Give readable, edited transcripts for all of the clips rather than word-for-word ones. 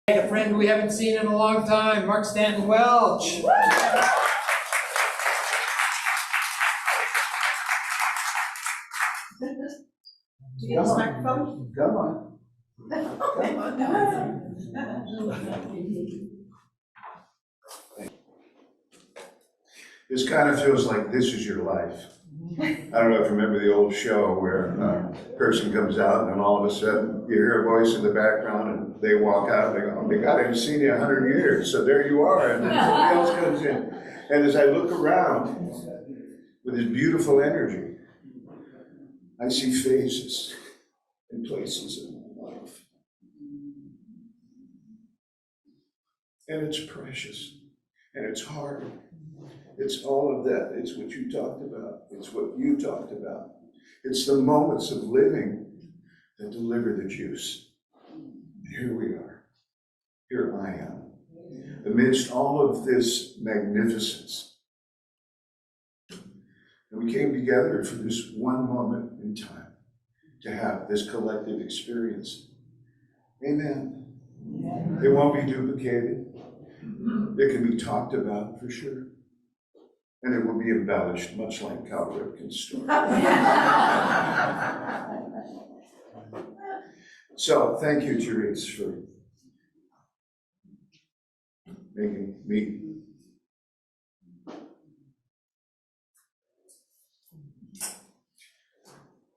A friend we haven't seen in a long time, Mark Stanton Welch. Do you get this microphone? Come on. This kind of feels like This Is Your Life. I don't know if you remember the old show where a person comes out and then all of a sudden you hear a voice in the background and they walk out and they go, oh my God, I haven't seen you in 100 years. So there you are. And then somebody else comes in. And as I look around with this beautiful energy, I see phases and places in my life. And it's precious. And it's hard. It's all of that. It's what you talked about. It's what you talked about. It's the moments of living that deliver the juice. And here we are. Here I am. Amidst all of this magnificence. And we came together for this one moment in time to have this collective experience. Amen. It won't be duplicated. It can be talked about for sure. And it will be embellished, much like Cal Ripken's story. So, thank you, Therese, for making me.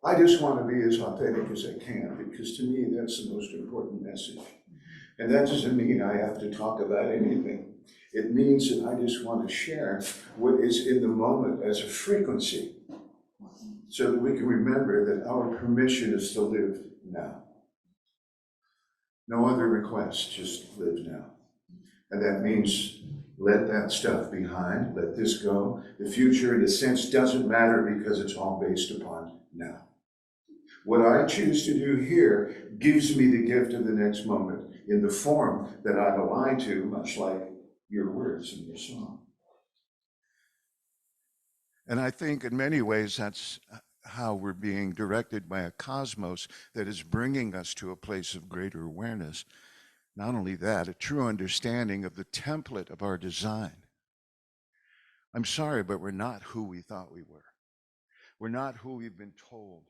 I just want to be as authentic as I can, because to me, that's the most important message. And that doesn't mean I have to talk about anything. It means that I just want to share what is in the moment as a frequency, so that we can remember that our permission is to live now. No other request, just live now. And that means let that stuff behind, let this go. The future, in a sense, doesn't matter because it's all based upon now. What I choose to do here gives me the gift of the next moment in the form that I'm aligned to, much like your words and your song. And I think in many ways that's how we're being directed by a cosmos that is bringing us to a place of greater awareness. Not only that, a true understanding of the template of our design. I'm sorry, but we're not who we thought we were. We're not who we've been told.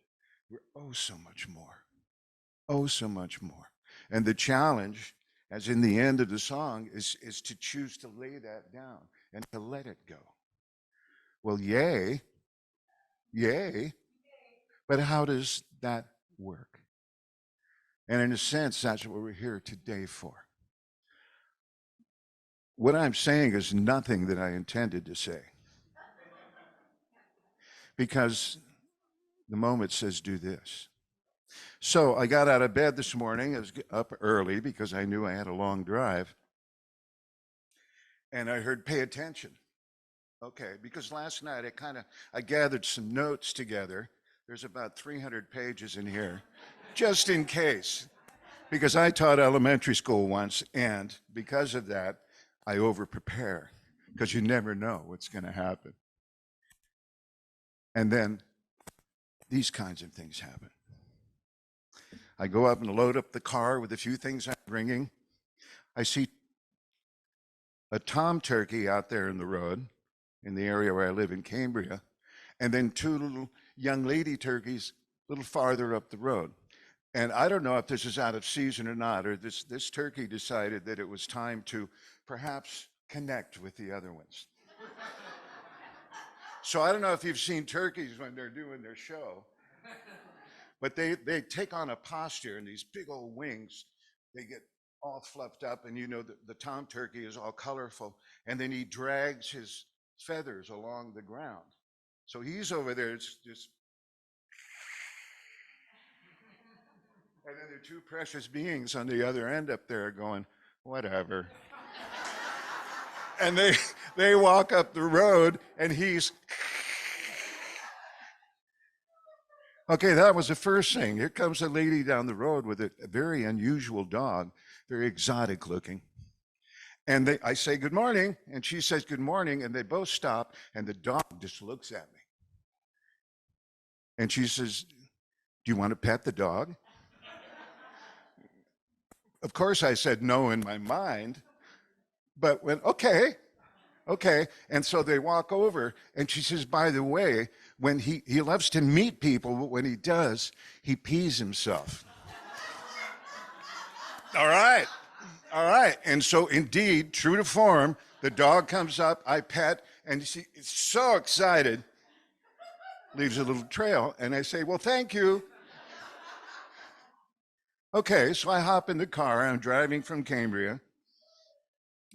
We're oh so much more. Oh so much more. And the challenge, as in the end of the song, is to choose to lay that down and to let it go. Well, yay, but how does that work? And in a sense, that's what we're here today for. What I'm saying is nothing that I intended to say, because the moment says do this. So I got out of bed this morning. I was up early because I knew I had a long drive. And I heard pay attention. Okay, because last night I gathered some notes together. There's about 300 pages in here, just in case. Because I taught elementary school once, and because of that, I over-prepare, because you never know what's going to happen. And then these kinds of things happen. I go up and load up the car with a few things I'm bringing. I see a tom turkey out there in the road, in the area where I live in Cambria, and then two little young lady turkeys a little farther up the road. And I don't know if this is out of season or not, or this turkey decided that it was time to perhaps connect with the other ones. So I don't know if you've seen turkeys when they're doing their show, but they take on a posture, and these big old wings, they get all fluffed up, and you know the tom turkey is all colorful, and then he drags his feathers along the ground. So he's over there, it's just, and then there are two precious beings on the other end up there going, whatever. And they walk up the road, and he's, okay, that was the first thing. Here comes a lady down the road with a very unusual dog, very exotic looking. And I say, good morning, and she says, good morning, and they both stop, and the dog just looks at me. And she says, do you want to pet the dog? Of course, I said no in my mind, but went, okay, okay. And so they walk over, and she says, by the way, when he loves to meet people, but when he does, he pees himself. All right. All right. And so, indeed, true to form, the dog comes up, I pet, and she is so excited, leaves a little trail. And I say, well, thank you. Okay, so I hop in the car. I'm driving from Cambria.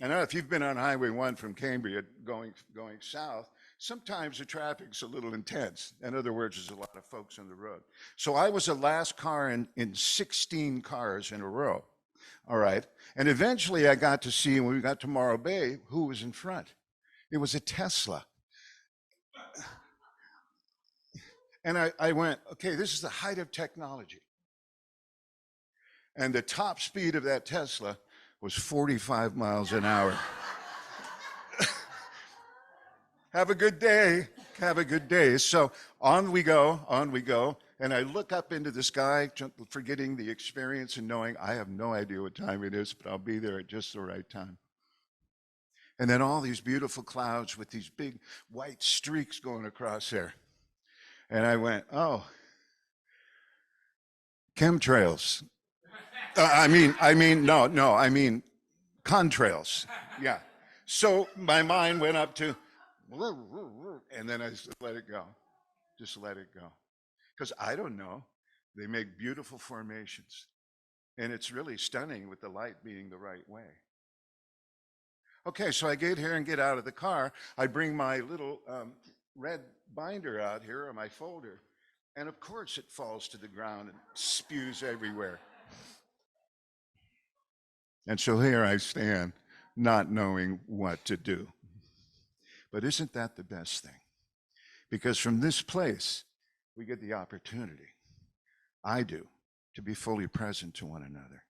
I know if you've been on Highway 1 from Cambria going south, sometimes the traffic's a little intense. In other words, there's a lot of folks on the road. So I was the last car in 16 cars in a row. All right. And eventually I got to see, when we got to Morro Bay, who was in front. It was a Tesla. And I went, okay, this is the height of technology. And the top speed of that Tesla was 45 miles an hour. Have a good day. Have a good day. So on we go, on we go. And I look up into the sky, forgetting the experience and knowing I have no idea what time it is, but I'll be there at just the right time. And then all these beautiful clouds with these big white streaks going across there. And I went, oh, chemtrails. I mean contrails. Yeah. So my mind went up to, and then I just let it go. Just let it go. Because I don't know. They make beautiful formations. And it's really stunning with the light being the right way. Okay, so I get here and get out of the car. I bring my little red binder out here, or my folder. And of course it falls to the ground and spews everywhere. And so here I stand, not knowing what to do. But isn't that the best thing? Because from this place, we get the opportunity, I do, to be fully present to one another.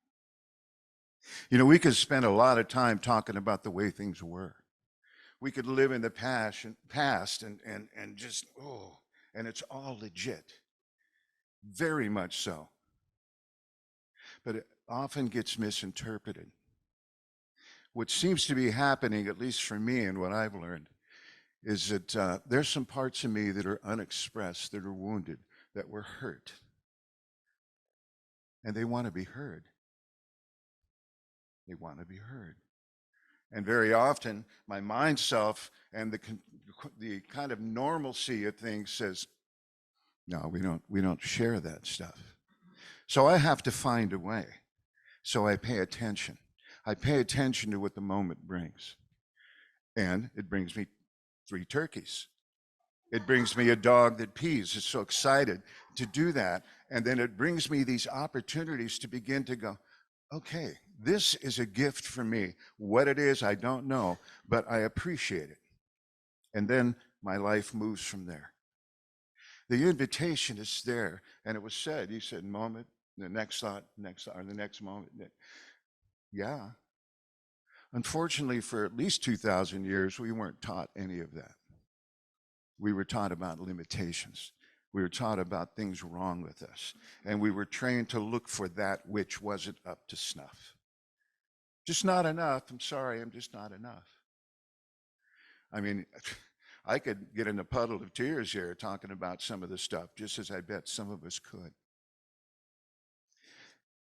You know, we could spend a lot of time talking about the way things were. We could live in the past and just, oh, and it's all legit. Very much so. But it often gets misinterpreted. What seems to be happening, at least for me and what I've learned, is that there's some parts of me that are unexpressed, that are wounded, that were hurt. And they want to be heard. They want to be heard. And very often, my mind self and the kind of normalcy of things says, no, we don't share that stuff. So I have to find a way. So I pay attention. I pay attention to what the moment brings. And it brings me 3 turkeys. It brings me a dog that pees. It's so excited to do that. And then it brings me these opportunities to begin to go, okay, this is a gift for me. What it is, I don't know, but I appreciate it. And then my life moves from there. The invitation is there. And it was said, he said, moment, the next thought, or the next moment. Yeah. Unfortunately, for at least 2,000 years, we weren't taught any of that. We were taught about limitations. We were taught about things wrong with us. And we were trained to look for that which wasn't up to snuff. Just not enough. I'm sorry, I'm just not enough. I mean, I could get in a puddle of tears here talking about some of the stuff, just as I bet some of us could.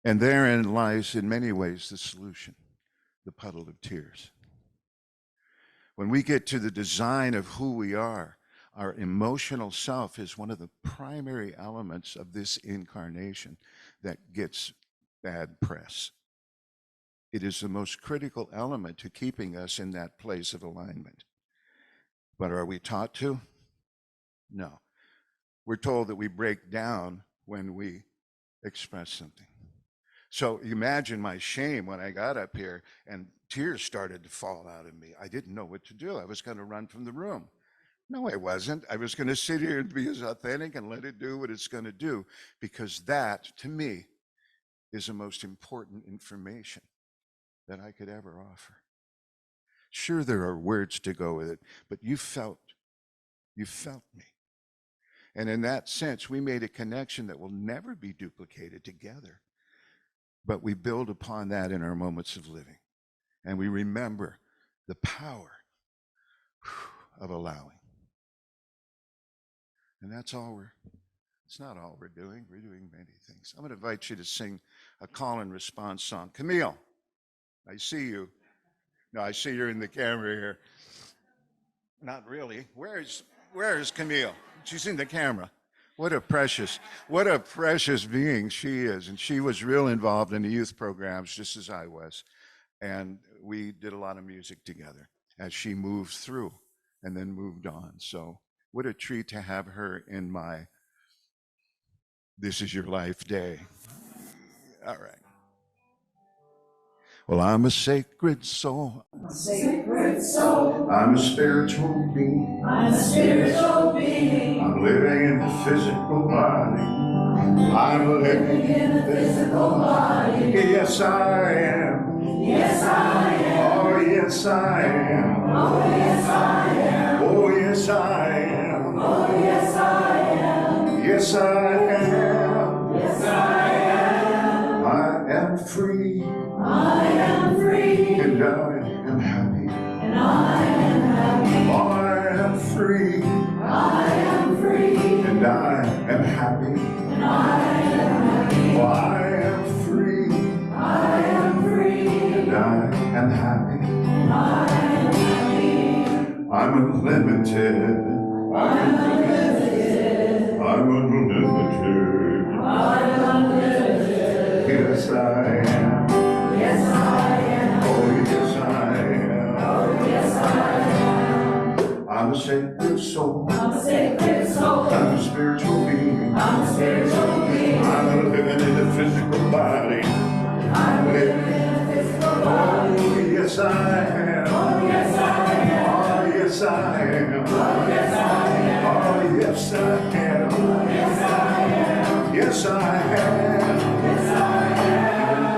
And therein lies, in many ways, the solution, the puddle of tears. When we get to the design of who we are, our emotional self is one of the primary elements of this incarnation that gets bad press. It is the most critical element to keeping us in that place of alignment. But are we taught to? No. We're told that we break down when we express something. So imagine my shame when I got up here and tears started to fall out of me. I didn't know what to do. I was going to run from the room. No, I wasn't. I was going to sit here and be as authentic and let it do what it's going to do, because that, to me, is the most important information that I could ever offer. Sure, there are words to go with it, but you felt me. And in that sense, we made a connection that will never be duplicated together. but we build upon that in our moments of living. And we remember the power of allowing. And that's all it's not all we're doing. We're doing many things. I'm going to invite you to sing a call and response song. Camille, I see you. No, I see you're in the camera here. Not really. Where is Camille? She's in the camera. What a precious being she is. And she was real involved in the youth programs, just as I was. And we did a lot of music together as she moved through and then moved on. So what a treat to have her in my This Is Your Life day. All right. Well, I'm a sacred soul. Sacred soul. I'm a spiritual being. I'm a spiritual being. I'm living in the physical body. I'm living in the physical body. Yes, I am. Yes, I am. Oh, yes, I am. Oh, yes, I am. Oh, yes, I am. Oh, yes, I am. Yes, I am. Yes, I am. I am free. I am free. And I am happy. And I am happy. I am free. I am free. And I am happy. And I am happy. Oh, I am free. I am free. And I am happy. And I am happy. I'm unlimited. I'm unlimited. I'm unlimited. I'm unlimited. Yes, I am. Yes, I am. Oh, yes, I am. Oh, yes, I am. I'm a sacred soul. I'm a sacred soul. I'm a spiritual being. I'm a spiritual being. I'm living in the physical body. I'm living in a physical body. Oh, yes, I am. Oh, yes, I am. Oh, yes, I am. Oh, yes, I am. Oh, yes, I am. Oh, yes, I am. Yes, I am. Yes, I am.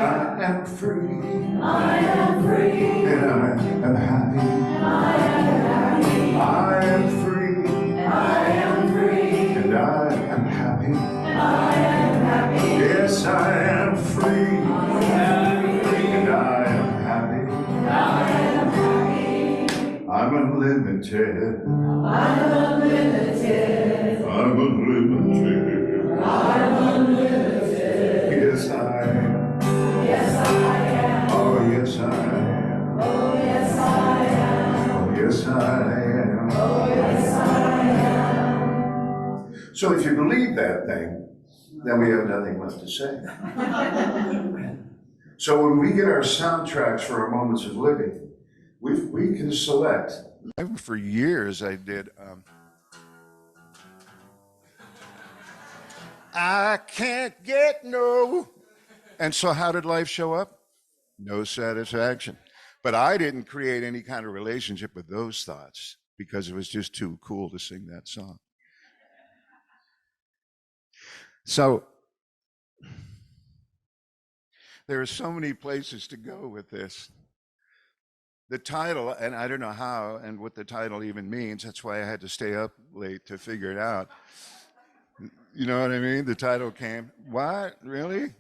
I am free. I am free. And I am happy. And I am happy. I am free. And I am free. And I am happy. And I am happy. Yes, I am free. I am free. And I am happy. And I am happy. I'm unlimited. I'm unlimited. I'm unlimited. I'm unlimited. Yes, I am. Yes, I am. Oh, yes, I am. Oh, yes, I am. Oh, yes, I am. Oh, yes, I am. So if you believe that thing, then we have nothing left to say. So when we get our soundtracks for our moments of living, we can select. For years I did, I can't get no. And so how did life show up? No satisfaction. But I didn't create any kind of relationship with those thoughts because it was just too cool to sing that song. So there are so many places to go with this. The title, and I don't know how and what the title even means. That's why I had to stay up late to figure it out. You know what I mean? The title came, what, really?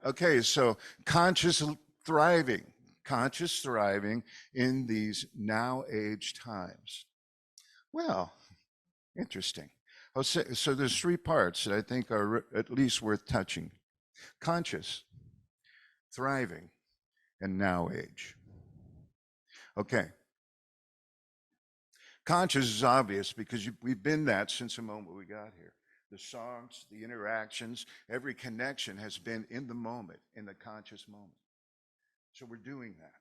Okay, so conscious thriving in these now age times. Well, interesting. So there's three parts that I think are at least worth touching. Conscious, thriving, and now age. Okay. Conscious is obvious because we've been that since the moment we got here. The songs, the interactions, every connection has been in the moment, in the conscious moment. So we're doing that.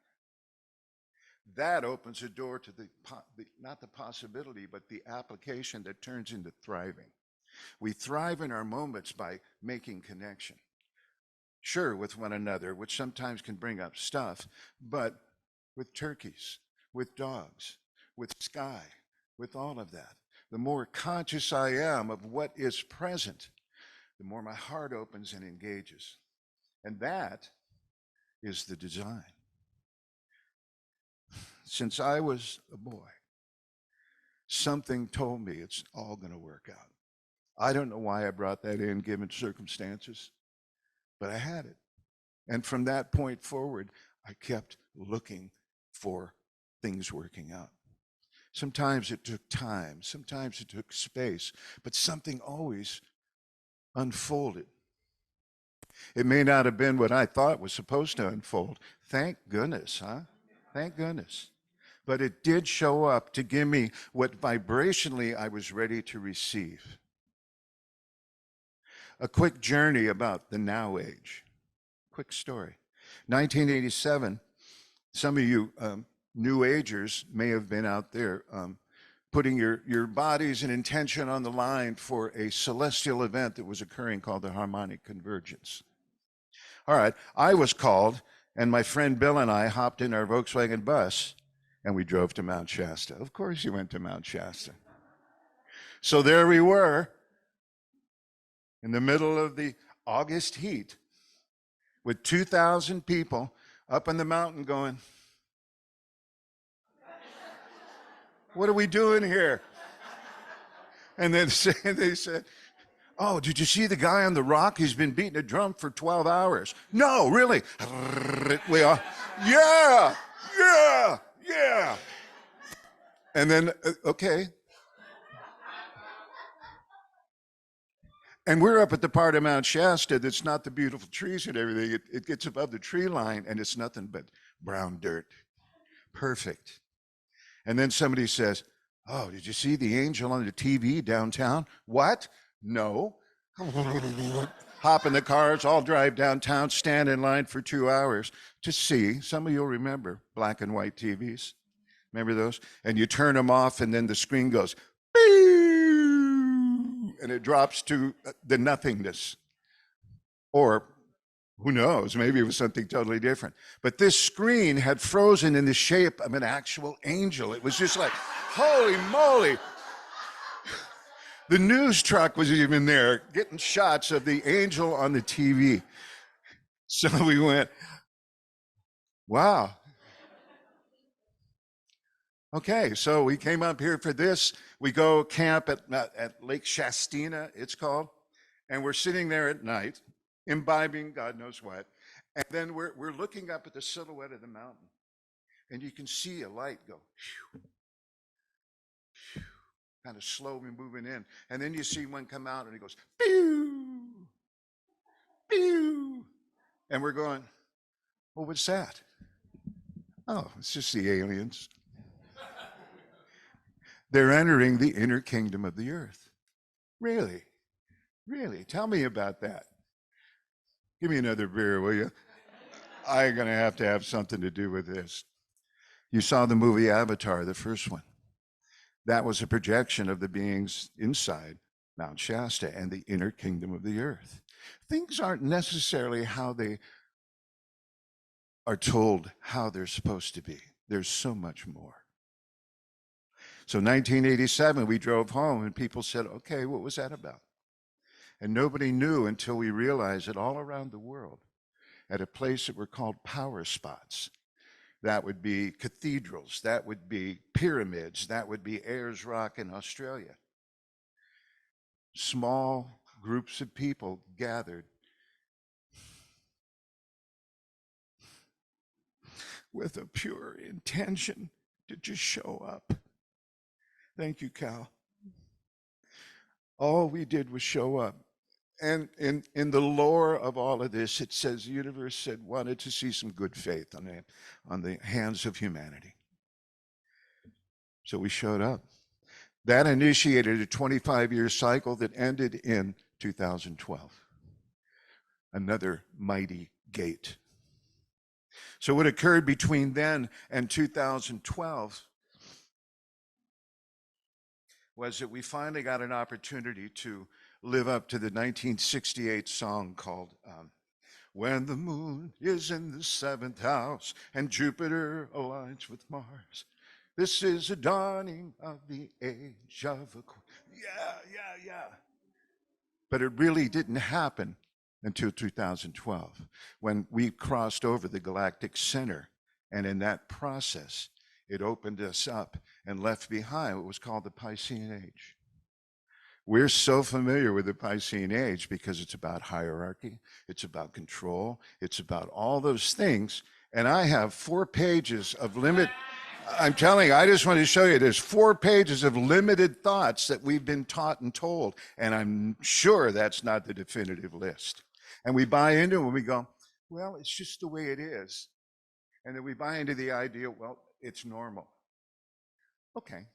That opens a door to not the possibility, but the application that turns into thriving. We thrive in our moments by making connection. Sure, with one another, which sometimes can bring up stuff, but with turkeys, with dogs, with sky, with all of that. The more conscious I am of what is present, the more my heart opens and engages. And that is the design. Since I was a boy, something told me it's all going to work out. I don't know why I brought that in given circumstances, but I had it. And from that point forward, I kept looking for things working out. Sometimes it took time, sometimes it took space, but something always unfolded. It may not have been what I thought was supposed to unfold. Thank goodness, huh? Thank goodness. But it did show up to give me what vibrationally I was ready to receive. A quick journey about the now age. Quick story. 1987, some of you New Agers may have been out there putting your bodies and intention on the line for a celestial event that was occurring called the Harmonic Convergence. All right, I was called, and my friend Bill and I hopped in our Volkswagen bus, and we drove to Mount Shasta. Of course you went to Mount Shasta. So there we were, in the middle of the August heat, with 2,000 people up on the mountain going, what are we doing here? And then they said, oh, did you see the guy on the rock? He's been beating a drum for 12 hours. No, really? We all, yeah, yeah, yeah. And then, okay. And we're up at the part of Mount Shasta that's not the beautiful trees and everything. It gets above the tree line, and it's nothing but brown dirt. Perfect. And then somebody says, oh, did you see the angel on the TV downtown? What? No. Hop in the cars, all drive downtown, stand in line for 2 hours to see. Some of you'll remember black and white TVs. Remember those? And you turn them off, and then the screen goes, and it drops to the nothingness. Or who knows, maybe it was something totally different. But this screen had frozen in the shape of an actual angel. It was just like, holy moly. The news truck was even there getting shots of the angel on the TV. So we went, wow. Okay, so we came up here for this. We go camp at Lake Shastina, it's called. And we're sitting there at night, imbibing God knows what. And then we're looking up at the silhouette of the mountain. And you can see a light go, phew, phew, kind of slowly moving in. And then you see one come out and it goes, pew, pew. And we're going, well, what's that? Oh, it's just the aliens. They're entering the inner kingdom of the earth. Really? Really? Tell me about that. Give me another beer, will you? I'm going to have something to do with this. You saw the movie Avatar, the first one. That was a projection of the beings inside Mount Shasta and the inner kingdom of the earth. Things aren't necessarily how they are told how they're supposed to be. There's so much more. So 1987, we drove home and people said, okay, what was that about? And nobody knew until we realized that all around the world, at a place that were called power spots, that would be cathedrals, that would be pyramids, that would be Ayers Rock in Australia. Small groups of people gathered with a pure intention to just show up. Thank you, Cal. All we did was show up. And in the lore of all of this, it says the universe wanted to see some good faith on the hands of humanity. So we showed up. That initiated a 25-year cycle that ended in 2012. Another mighty gate. So what occurred between then and 2012 was that we finally got an opportunity to live up to the 1968 song called When the Moon is in the 7th house and Jupiter aligns with Mars. This is the dawning of the age of Aquarius. Yeah. But it really didn't happen until 2012 when we crossed over the galactic center. And in that process, it opened us up and left behind what was called the Piscean Age. We're so familiar with the Piscean age because it's about hierarchy, it's about control, it's about all those things. And I have 4 pages of I'm telling you, I just want to show you, there's 4 pages of limited thoughts that we've been taught and told. And I'm sure that's not the definitive list. And we buy into it and we go, well, it's just the way it is. And then we buy into the idea, well, it's normal. Okay.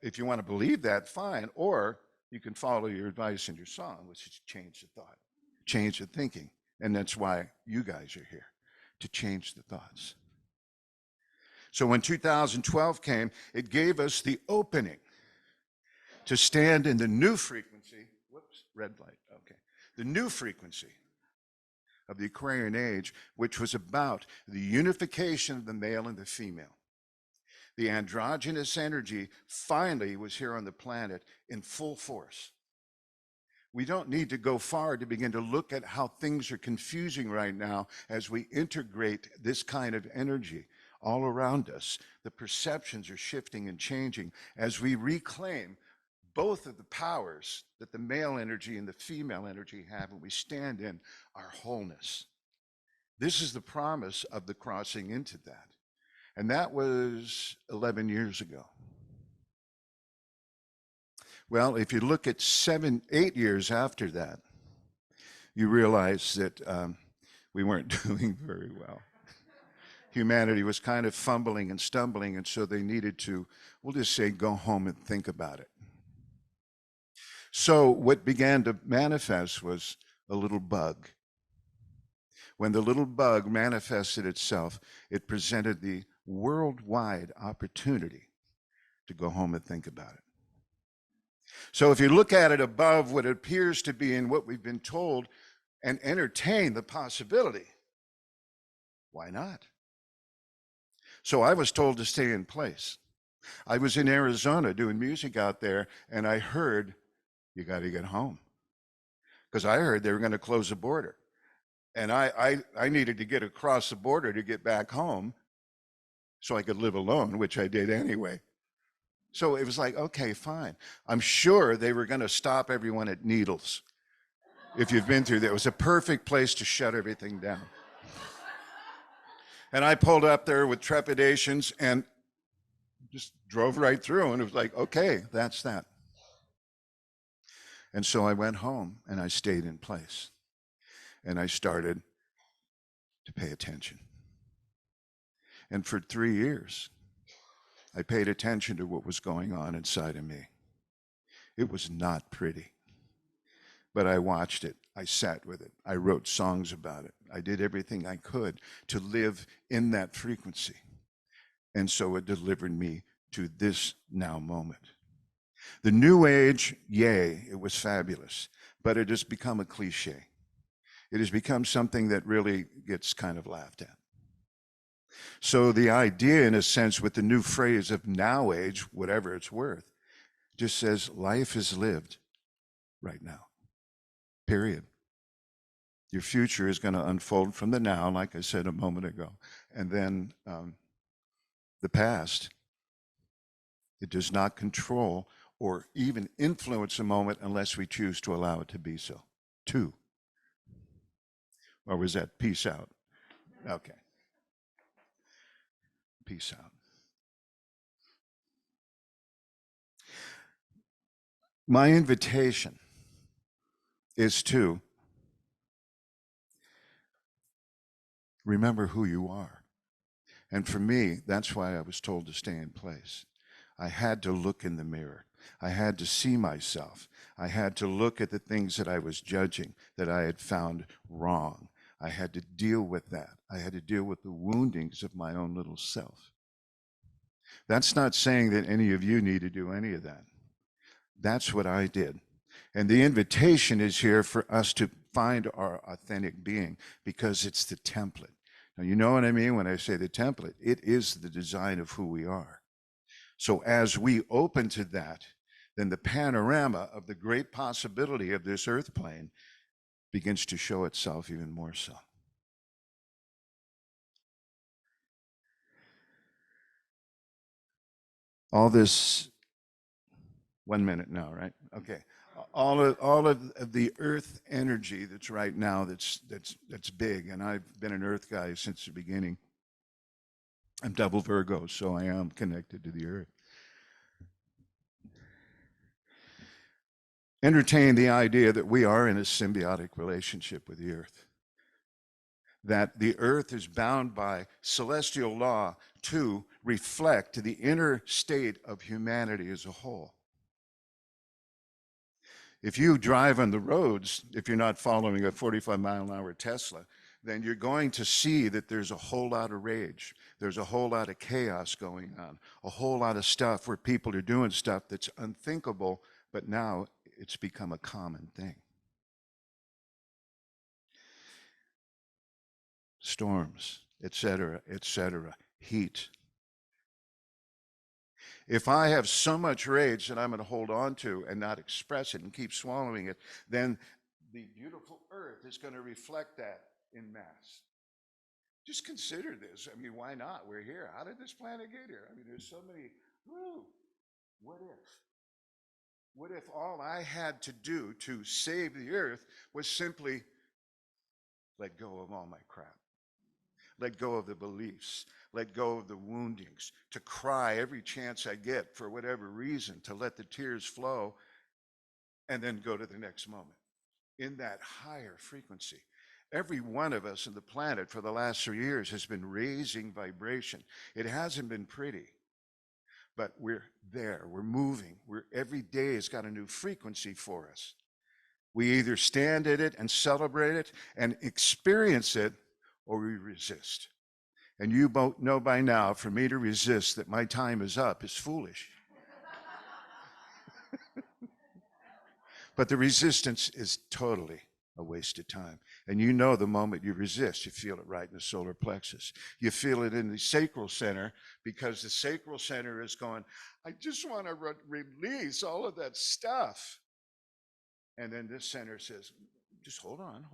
If you want to believe that, fine. Or you can follow your advice in your song, which is change the thought, change the thinking. And that's why you guys are here, to change the thoughts. So when 2012 came, it gave us the opening to stand in the new frequency. Whoops, red light. Okay. The new frequency of the Aquarian age, which was about the unification of the male and the female. The androgynous energy finally was here on the planet in full force. We don't need to go far to begin to look at how things are confusing right now as we integrate this kind of energy all around us. The perceptions are shifting and changing as we reclaim both of the powers that the male energy and the female energy have, and we stand in our wholeness. This is the promise of the crossing into that. And that was 11 years ago. Well, if you look at 7, 8 years after that, you realize that we weren't doing very well. Humanity was kind of fumbling and stumbling, and so they needed to, we'll just say, go home and think about it. So what began to manifest was a little bug. When the little bug manifested itself, it presented the worldwide opportunity to go home and think about it. So if you look at it above what appears to be in what we've been told and entertain the possibility, why not? So I was told to stay in place. I was in Arizona doing music out there, and I heard, you got to get home. Because I heard they were going to close the border. And I needed to get across the border to get back home so I could live alone, which I did anyway. So it was like, okay, fine. I'm sure they were going to stop everyone at Needles. If you've been through that, it was a perfect place to shut everything down. And I pulled up there with trepidations and just drove right through, and it was like, okay, that's that. And so I went home and I stayed in place. And I started to pay attention. And for 3 years, I paid attention to what was going on inside of me. It was not pretty, but I watched it. I sat with it. I wrote songs about it. I did everything I could to live in that frequency. And so it delivered me to this now moment. The New Age, yay, it was fabulous, but it has become a cliche. It has become something that really gets kind of laughed at. So the idea, in a sense, with the new phrase of now age, whatever it's worth, just says life is lived right now, period. Your future is going to unfold from the now, like I said a moment ago, and then the past. It does not control or even influence a moment unless we choose to allow it to be so. 2. Or was that peace out? Okay. Peace out. My invitation is to remember who you are. And for me, that's why I was told to stay in place. I had to look in the mirror. I had to see myself. I had to look at the things that I was judging, that I had found wrong. I had to deal with that. I had to deal with the woundings of my own little self. That's not saying that any of you need to do any of that. That's what I did. And the invitation is here for us to find our authentic being, because it's the template. Now, you know what I mean when I say the template? It is the design of who we are. So as we open to that, then the panorama of the great possibility of this earth plane begins to show itself even more so. All this 1 minute now, right? Okay. All of the earth energy that's right now that's big, and I've been an earth guy since the beginning. I'm double Virgo, so I am connected to the earth. Entertain the idea that we are in a symbiotic relationship with the earth, that the earth is bound by celestial law to reflect the inner state of humanity as a whole. If you drive on the roads, if you're not following a 45-mile-an-hour Tesla, then you're going to see that there's a whole lot of rage. There's a whole lot of chaos going on, a whole lot of stuff where people are doing stuff that's unthinkable, but now it's become a common thing. Storms, etc., heat. If I have so much rage that I'm going to hold on to and not express it and keep swallowing it, then the beautiful earth is going to reflect that in mass. Just consider this. I mean, why not? We're here. How did this planet get here? I mean, there's so many, what if? What if all I had to do to save the earth was simply let go of all my crap? Let go of the beliefs, let go of the woundings, to cry every chance I get for whatever reason, to let the tears flow, and then go to the next moment in that higher frequency. Every one of us on the planet for the last 3 years has been raising vibration. It hasn't been pretty, but we're there, we're moving. Every day has got a new frequency for us. We either stand at it and celebrate it and experience it, or we resist. And you both know by now, for me to resist that my time is up is foolish. But the resistance is totally a waste of time. And you know the moment you resist, you feel it right in the solar plexus. You feel it in the sacral center, because the sacral center is going, I just want to release all of that stuff. And then this center says, just hold on.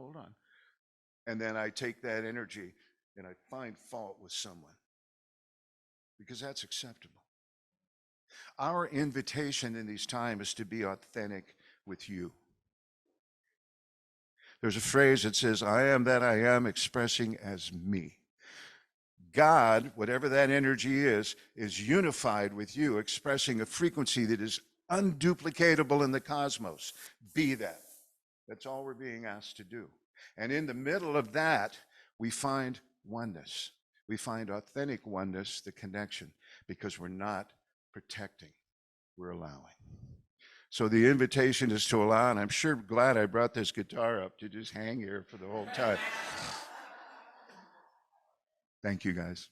And then I take that energy and I find fault with someone, because that's acceptable. Our invitation in these times is to be authentic with you. There's a phrase that says, I am that I am, expressing as me. God, whatever that energy is unified with you, expressing a frequency that is unduplicatable in the cosmos. Be that. That's all we're being asked to do. And in the middle of that, we find oneness. We find authentic oneness, the connection, because we're not protecting, we're allowing. So the invitation is to allow, and I'm sure glad I brought this guitar up to just hang here for the whole time. Thank you, guys.